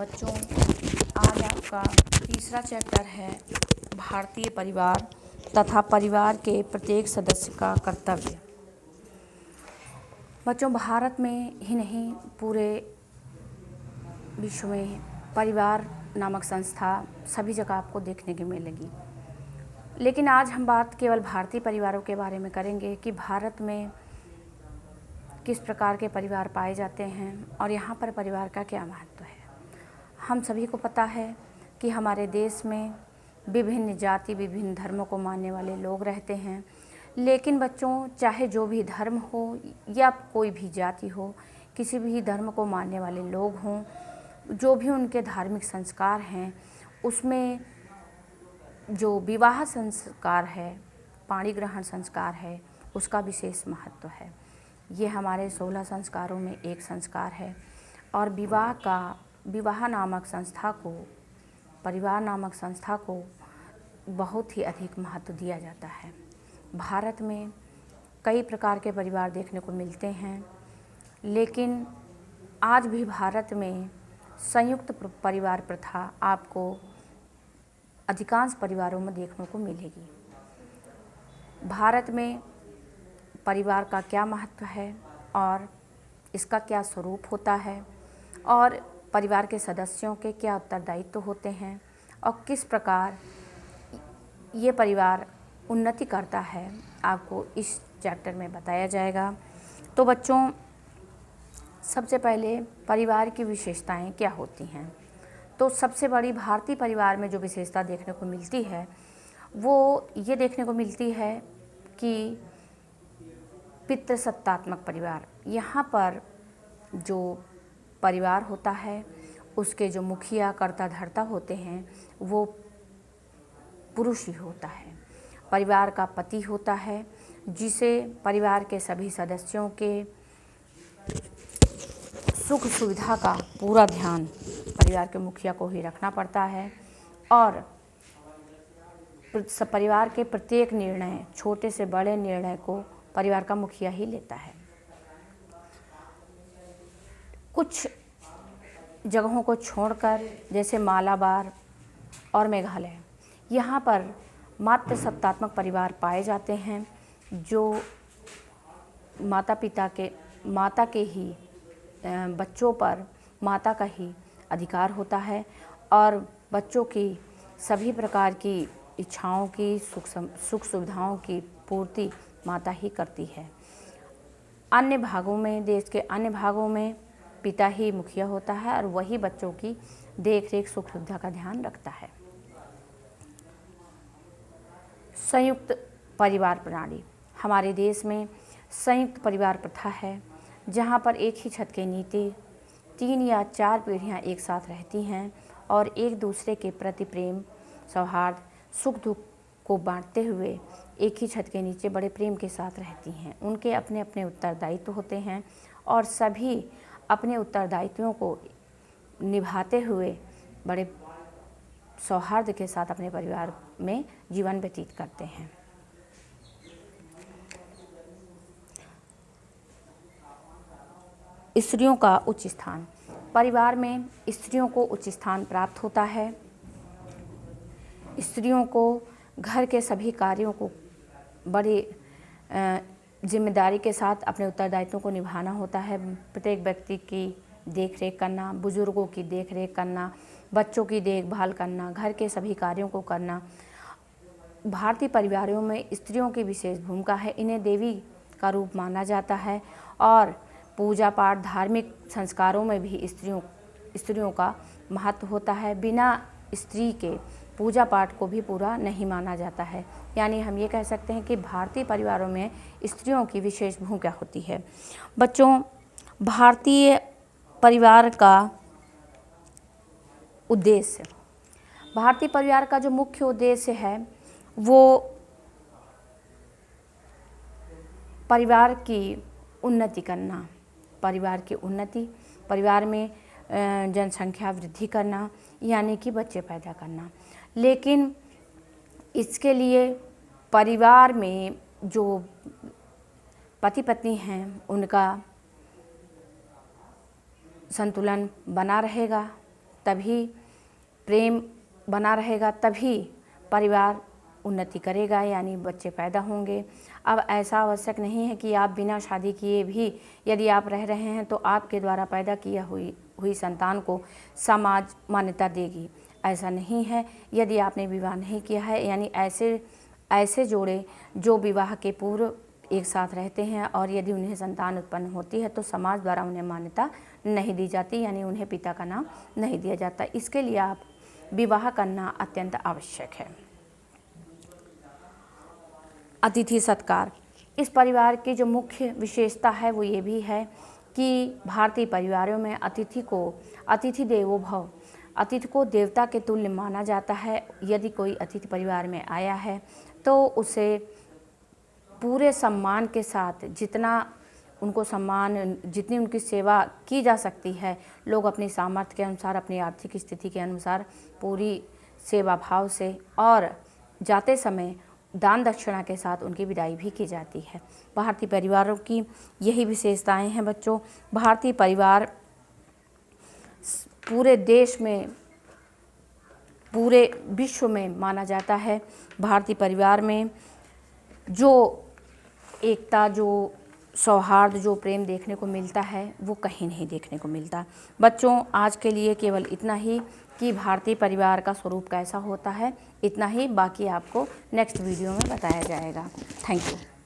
बच्चों, आज आपका तीसरा चैप्टर है भारतीय परिवार तथा परिवार के प्रत्येक सदस्य का कर्तव्य। बच्चों, भारत में ही नहीं पूरे विश्व में परिवार नामक संस्था सभी जगह आपको देखने को मिलेगी। लेकिन आज हम बात केवल भारतीय परिवारों के बारे में करेंगे कि भारत में किस प्रकार के परिवार पाए जाते हैं और यहाँ पर परिवार का क्या महत्व है। हम सभी को पता है कि हमारे देश में विभिन्न जाति, विभिन्न धर्मों को मानने वाले लोग रहते हैं। लेकिन बच्चों, चाहे जो भी धर्म हो या कोई भी जाति हो, किसी भी धर्म को मानने वाले लोग हों, जो भी उनके धार्मिक संस्कार हैं, उसमें जो विवाह संस्कार है, पाणी ग्रहण संस्कार है, उसका विशेष महत्व है। ये हमारे 16 संस्कारों में एक संस्कार है और विवाह नामक संस्था को, परिवार नामक संस्था को बहुत ही अधिक महत्व दिया जाता है। भारत में कई प्रकार के परिवार देखने को मिलते हैं, लेकिन आज भी भारत में संयुक्त परिवार प्रथा आपको अधिकांश परिवारों में देखने को मिलेगी। भारत में परिवार का क्या महत्व है और इसका क्या स्वरूप होता है और परिवार के सदस्यों के क्या उत्तरदायित्व होते हैं और किस प्रकार ये परिवार उन्नति करता है, आपको इस चैप्टर में बताया जाएगा। तो बच्चों, सबसे पहले परिवार की विशेषताएं क्या होती हैं। तो सबसे बड़ी भारतीय परिवार में जो विशेषता देखने को मिलती है वो ये देखने को मिलती है कि पितृसत्तात्मक परिवार। यहाँ पर जो परिवार होता है उसके जो मुखिया, कर्ता धर्ता होते हैं वो पुरुष ही होता है। परिवार का पति होता है जिसे परिवार के सभी सदस्यों के सुख सुविधा का पूरा ध्यान परिवार के मुखिया को ही रखना पड़ता है और परिवार के प्रत्येक निर्णय, छोटे से बड़े निर्णय को परिवार का मुखिया ही लेता है। कुछ जगहों को छोड़कर जैसे मालाबार और मेघालय, यहाँ पर मातृ सत्तात्मक परिवार पाए जाते हैं जो माता के ही बच्चों पर माता का ही अधिकार होता है और बच्चों की सभी प्रकार की इच्छाओं की, सुख सुविधाओं की पूर्ति माता ही करती है। अन्य भागों में, देश के अन्य भागों में पिता ही मुखिया होता है और वही बच्चों की देख रेख, सुख सुविधा का ध्यान रखता है। संयुक्त परिवार प्रणाली। हमारे देश में संयुक्त परिवार प्रथा है जहाँ पर एक ही छत के नीचे 3 या 4 पीढ़ियाँ एक साथ रहती हैं और एक दूसरे के प्रति प्रेम, सौहार्द, सुख दुख को बांटते हुए एक ही छत के नीचे बड़े प्रेम के साथ रहती हैं। उनके अपने अपने उत्तरदायित्व होते हैं और सभी अपने उत्तरदायित्वों को निभाते हुए बड़े सौहार्द के साथ अपने परिवार में जीवन व्यतीत करते हैं। स्त्रियों का उच्च स्थान। परिवार में स्त्रियों को उच्च स्थान प्राप्त होता है। स्त्रियों को घर के सभी कार्यों को बड़ी जिम्मेदारी के साथ अपने उत्तरदायित्वों को निभाना होता है। प्रत्येक व्यक्ति की देखरेख करना, बुजुर्गों की देखरेख करना, बच्चों की देखभाल करना, घर के सभी कार्यों को करना। भारतीय परिवारों में स्त्रियों की विशेष भूमिका है। इन्हें देवी का रूप माना जाता है और पूजा पाठ, धार्मिक संस्कारों में भी स्त्रियों का महत्व होता है। बिना स्त्री के पूजा पाठ को भी पूरा नहीं माना जाता है। यानी हम ये कह सकते हैं कि भारतीय परिवारों में स्त्रियों की विशेष भूमिका होती है। बच्चों, भारतीय परिवार का उद्देश्य, भारतीय परिवार का जो मुख्य उद्देश्य है वो परिवार की उन्नति करना, परिवार की उन्नति, परिवार में जनसंख्या वृद्धि करना, यानी कि बच्चे पैदा करना। लेकिन इसके लिए परिवार में जो पति पत्नी हैं उनका संतुलन बना रहेगा, तभी प्रेम बना रहेगा, तभी परिवार उन्नति करेगा, यानी बच्चे पैदा होंगे। अब ऐसा आवश्यक नहीं है कि आप बिना शादी किए भी यदि आप रह रहे हैं तो आपके द्वारा पैदा किया हुई संतान को समाज मान्यता देगी, ऐसा नहीं है। यदि आपने विवाह नहीं किया है, यानी ऐसे जोड़े जो विवाह के पूर्व एक साथ रहते हैं और यदि उन्हें संतान उत्पन्न होती है तो समाज द्वारा उन्हें मान्यता नहीं दी जाती, यानी उन्हें पिता का नाम नहीं दिया जाता। इसके लिए आप विवाह करना अत्यंत आवश्यक है। अतिथि सत्कार। इस परिवार की जो मुख्य विशेषता है वो ये भी है कि भारतीय परिवारों में अतिथि देवो भव, अतिथि को देवता के तुल्य माना जाता है। यदि कोई अतिथि परिवार में आया है तो उसे पूरे सम्मान के साथ, जितनी उनकी सेवा की जा सकती है, लोग अपनी सामर्थ्य के अनुसार, अपनी आर्थिक स्थिति के अनुसार पूरी सेवा भाव से और जाते समय दान दक्षिणा के साथ उनकी विदाई भी की जाती है। भारतीय परिवारों की यही विशेषताएं हैं बच्चों। भारतीय परिवार पूरे देश में, पूरे विश्व में माना जाता है। भारतीय परिवार में जो एकता, जो सौहार्द, जो प्रेम देखने को मिलता है वो कहीं नहीं देखने को मिलता। बच्चों, आज के लिए केवल इतना ही कि भारतीय परिवार का स्वरूप कैसा होता है, इतना ही। बाकी आपको नेक्स्ट वीडियो में बताया जाएगा। Thank you.